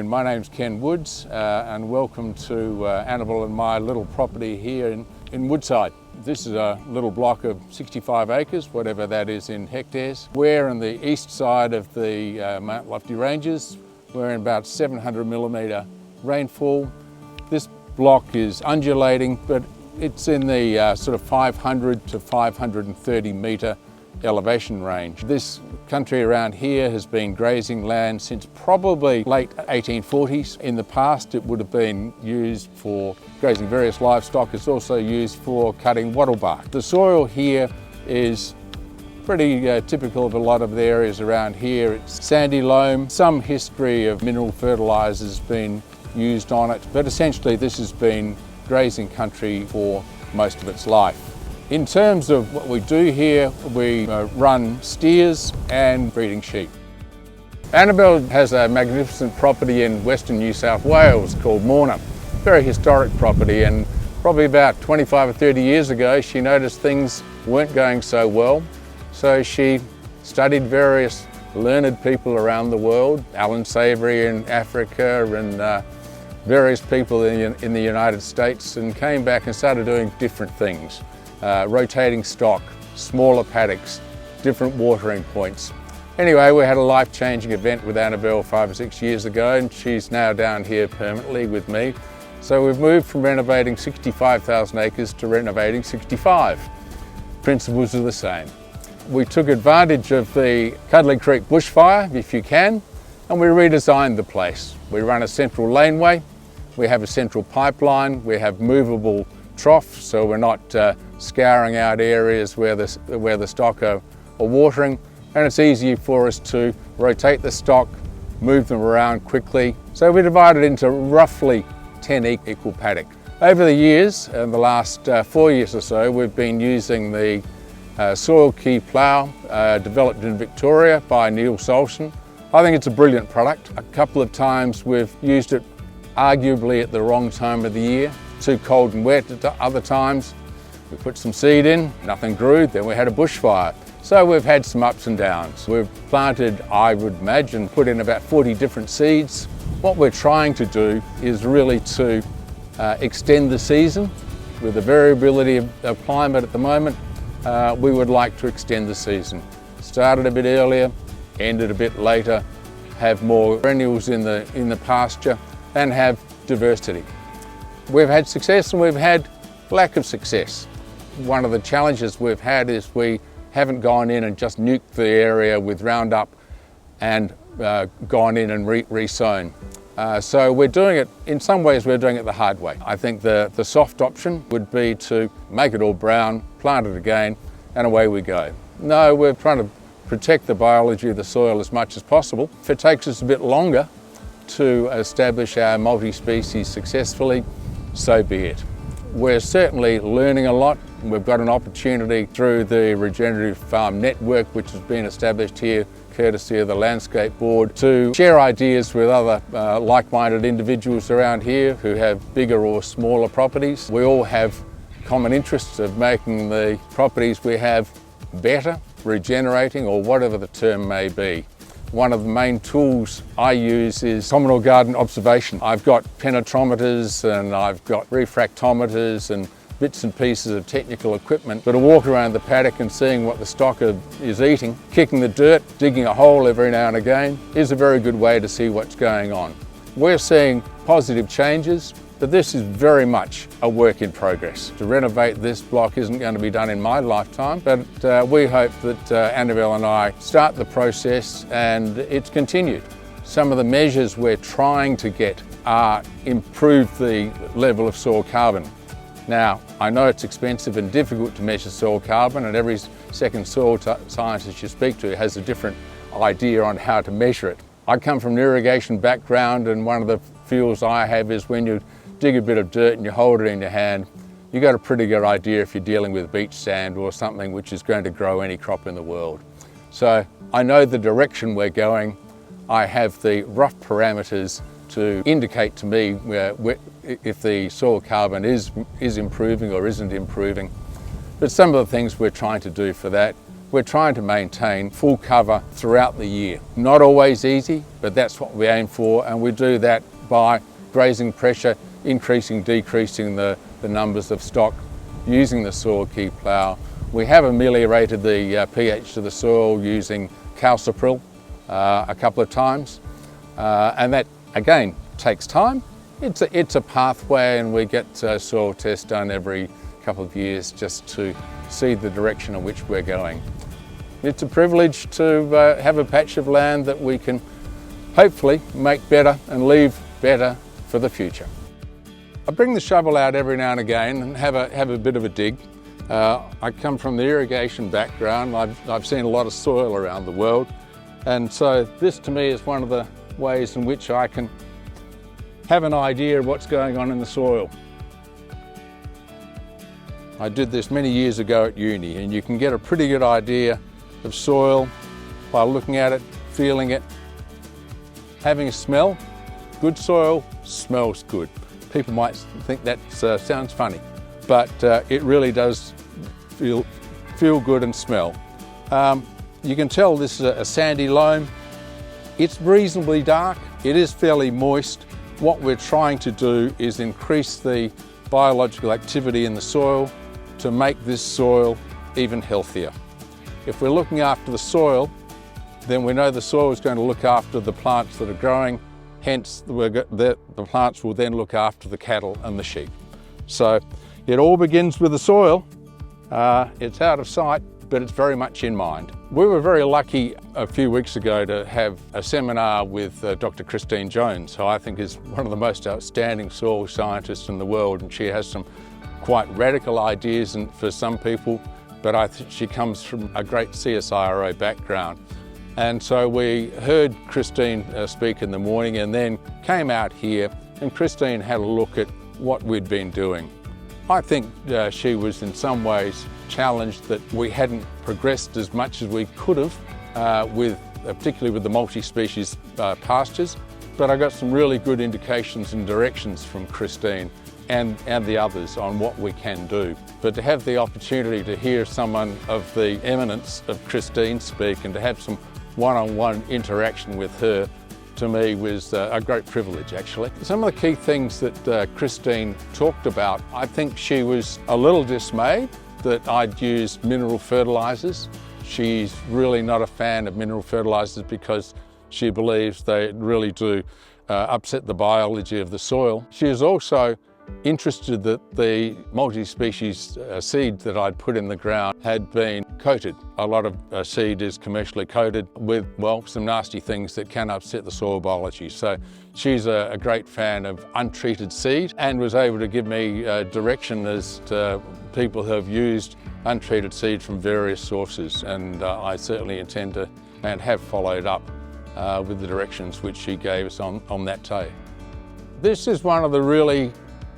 My name's Ken Woods and welcome to Annabelle and my little property here in Woodside. This is a little block of 65 acres, whatever that is in hectares. We're on the east side of the Mount Lofty Ranges. We're in about 700mm rainfall. This block is undulating, but it's in the sort of 500 to 530 metre elevation range. This country around here has been grazing land since probably late 1840s. In the past it would have been used for grazing various livestock. It's also used for cutting wattle bark. The soil here is pretty typical of a lot of the areas around here. It's sandy loam, some history of mineral fertilisers been used on it, but essentially this has been grazing country for most of its life. In terms of what we do here, we run steers and breeding sheep. Annabelle has a magnificent property in western New South Wales called Morna. Very historic property, and probably about 25 or 30 years ago she noticed things weren't going so well. So she studied various learned people around the world, Alan Savory in Africa and various people in the United States, and came back and started doing different things. Rotating stock, smaller paddocks, different watering points. Anyway, we had a life-changing event with Annabelle 5 or 6 years ago, and she's now down here permanently with me. So we've moved from renovating 65,000 acres to renovating 65. Principles are the same. We took advantage of the Cuddly Creek bushfire, if you can, and we redesigned the place. We run a central laneway, we have a central pipeline, we have movable troughs, so we're not scouring out areas where the stock are watering, and it's easy for us to rotate the stock, move them around quickly. So we divided into roughly 10 equal paddocks. Over the years, in the last 4 years or so, we've been using the Soil Key plough developed in Victoria by Neil Solson. I think it's a brilliant product. A couple of times we've used it arguably at the wrong time of the year. Too cold and wet at other times. We put some seed in, nothing grew, then we had a bushfire. So we've had some ups and downs. We've planted, I would imagine, put in about 40 different seeds. What we're trying to do is really to extend the season. With the variability of climate at the moment, we would like to extend the season. Started a bit earlier, ended a bit later, have more perennials in the pasture, and have diversity. We've had success and we've had lack of success. One of the challenges we've had is we haven't gone in and just nuked the area with Roundup and gone in and re-sown. So we're doing it, in some ways we're doing it the hard way. I think the soft option would be to make it all brown, plant it again, and away we go. No, we're trying to protect the biology of the soil as much as possible. If it takes us a bit longer to establish our multi-species successfully, so be it. We're certainly learning a lot. We've got an opportunity through the Regenerative Farm Network, which has been established here courtesy of the Landscape Board, to share ideas with other like-minded individuals around here who have bigger or smaller properties. We all have common interests of making the properties we have better, regenerating, or whatever the term may be. One of the main tools I use is Commodore Garden observation. I've got penetrometers and I've got refractometers and bits and pieces of technical equipment, but a walk around the paddock and seeing what the stock is eating, kicking the dirt, digging a hole every now and again is a very good way to see what's going on. We're seeing positive changes, but this is very much a work in progress. To renovate this block isn't going to be done in my lifetime, but we hope that Annabelle and I start the process and it's continued. Some of the measures we're trying to get are improve the level of soil carbon. Now, I know it's expensive and difficult to measure soil carbon, and every second soil scientist you speak to has a different idea on how to measure it. I come from an irrigation background, and one of the feels I have is when you dig a bit of dirt and you hold it in your hand, you got a pretty good idea if you're dealing with beach sand or something which is going to grow any crop in the world. So I know the direction we're going. I have the rough parameters to indicate to me if the soil carbon is improving or isn't improving. But some of the things we're trying to do for that, we're trying to maintain full cover throughout the year. Not always easy, but that's what we aim for, and we do that by grazing pressure, increasing, decreasing the numbers of stock, using the soil key plough. We have ameliorated the pH of the soil using Calcipril a couple of times, and that again takes time. It's a pathway, and we get soil tests done every couple of years just to see the direction in which we're going. It's a privilege to have a patch of land that we can hopefully make better and leave better for the future. I bring the shovel out every now and again and have a bit of a dig. I come from the irrigation background. I've seen a lot of soil around the world, and so this to me is one of the ways in which I can have an idea of what's going on in the soil. I did this many years ago at uni, and you can get a pretty good idea of soil by looking at it, feeling it, having a smell. Good soil smells good. People might think that sounds funny, but it really does feel good and smell. You can tell this is a sandy loam. It's reasonably dark. It is fairly moist. What we're trying to do is increase the biological activity in the soil to make this soil even healthier. If we're looking after the soil, then we know the soil is going to look after the plants that are growing, hence the plants will then look after the cattle and the sheep. So it all begins with the soil. It's out of sight, but it's very much in mind. We were very lucky a few weeks ago to have a seminar with Dr. Christine Jones, who I think is one of the most outstanding soil scientists in the world, and she has some quite radical ideas for some people, but I think she comes from a great CSIRO background. And so we heard Christine speak in the morning, and then came out here, and Christine had a look at what we'd been doing. I think she was in some ways challenged that we hadn't progressed as much as we could have, particularly with the multi-species pastures, but I got some really good indications and directions from Christine and the others on what we can do. But to have the opportunity to hear someone of the eminence of Christine speak and to have some one-on-one interaction with her, to me was a great privilege actually. Some of the key things that Christine talked about, I think she was a little dismayed that I'd used mineral fertilisers. She's really not a fan of mineral fertilisers because she believes they really do upset the biology of the soil. She is also interested that the multi-species seed that I'd put in the ground had been coated. A lot of seed is commercially coated with, well, some nasty things that can upset the soil biology. So she's a great fan of untreated seed and was able to give me direction as to people who have used untreated seed from various sources, and I certainly intend to and have followed up with the directions which she gave us on that day. This is one of the really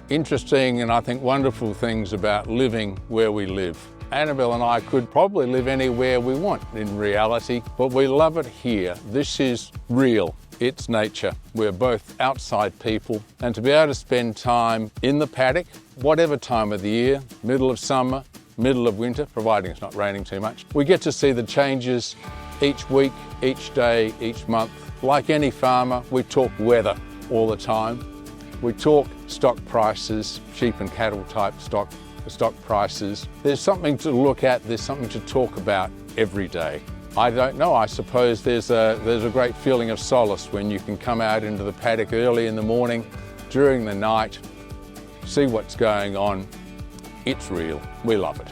interesting and I think wonderful things about living where we live. Annabelle and I could probably live anywhere we want in reality, but we love it here. This is real. It's nature. We're both outside people, and to be able to spend time in the paddock, whatever time of the year, middle of summer, middle of winter, providing it's not raining too much, we get to see the changes each week, each day, each month. Like any farmer, we talk weather all the time. We talk stock prices, sheep and cattle type stock prices. There's something to look at, there's something to talk about every day. I don't know, I suppose there's a great feeling of solace when you can come out into the paddock early in the morning, during the night, see what's going on. It's real, we love it.